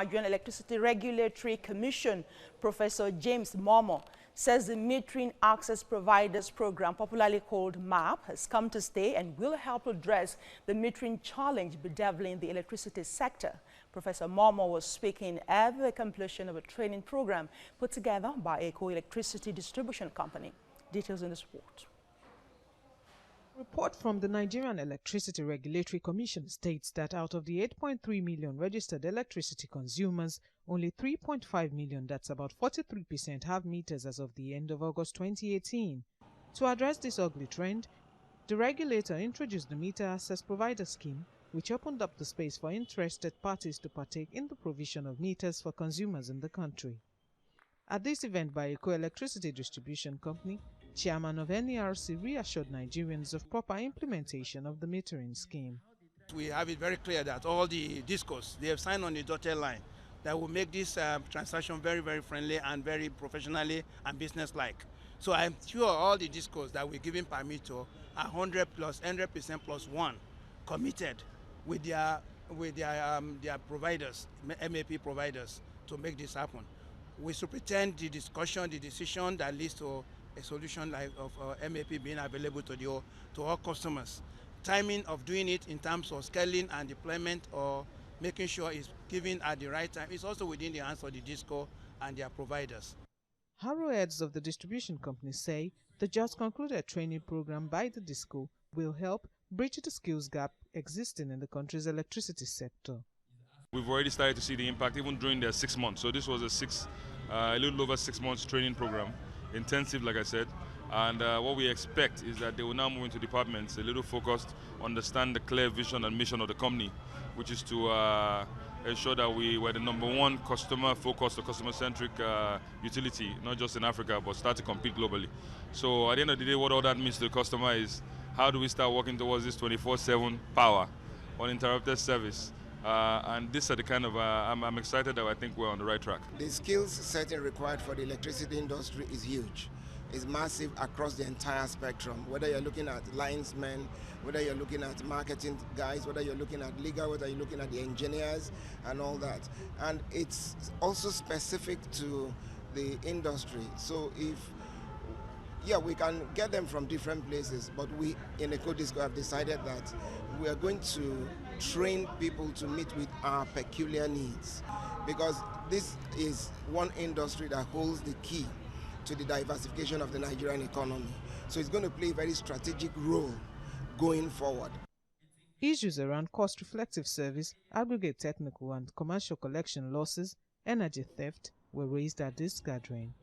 Nigerian Electricity Regulatory Commission, Professor James Momo, says the Metering Access Providers Program, popularly called MAP, has come to stay and will help address the metering challenge bedeviling the electricity sector. Professor Momo was speaking at the completion of a training program put together by a co-electricity distribution company. Details in this report. A report from the Nigerian Electricity Regulatory Commission states that out of the 8.3 million registered electricity consumers, only 3.5 million, that's about 43%, have meters as of the end of August 2018. To address this ugly trend, the regulator introduced the Meter Access Provider Scheme, which opened up the space for interested parties to partake in the provision of meters for consumers in the country. At this event by a co-electricity distribution company, Chairman of NERC reassured Nigerians of proper implementation of the metering scheme. We have it very clear that all the discos, they have signed on the dotted line that will make this transaction very, very friendly and very professionally and business-like. So I'm sure all the discos that we're giving permit to are 100% plus one committed with their providers, MAP providers, to make this happen. We superintend the discussion, the decision that leads to a solution like of MAP being available to all customers. Timing of doing it in terms of scaling and deployment or making sure it's given at the right time is also within the hands of the disco and their providers. Harrow heads of the distribution company say the just concluded training program by the disco will help bridge the skills gap existing in the country's electricity sector. We've already started to see the impact even during their 6 months. So this was a little over 6 months training program, intensive, like I said. And what we expect is that they will now move into departments a little focused, understand the clear vision and mission of the company, which is to ensure that we were the #1 customer-focused or customer-centric utility, not just in Africa, but start to compete globally. So at the end of the day, what all that means to the customer is how do we start working towards this 24/7 power, uninterrupted service. And these are the kind of, I'm excited that I think we're on the right track. The skills setting required for the electricity industry is huge. It's massive across the entire spectrum, whether you're looking at linesmen, whether you're looking at marketing guys, whether you're looking at legal, whether you're looking at the engineers and all that. And it's also specific to the industry. So we can get them from different places, but we in EcoDisco have decided that we are going to train people to meet with our peculiar needs, because this is one industry that holds the key to the diversification of the Nigerian economy. So it's going to play a very strategic role going forward. Issues around cost-reflective service, aggregate technical and commercial collection losses, energy theft were raised at this gathering.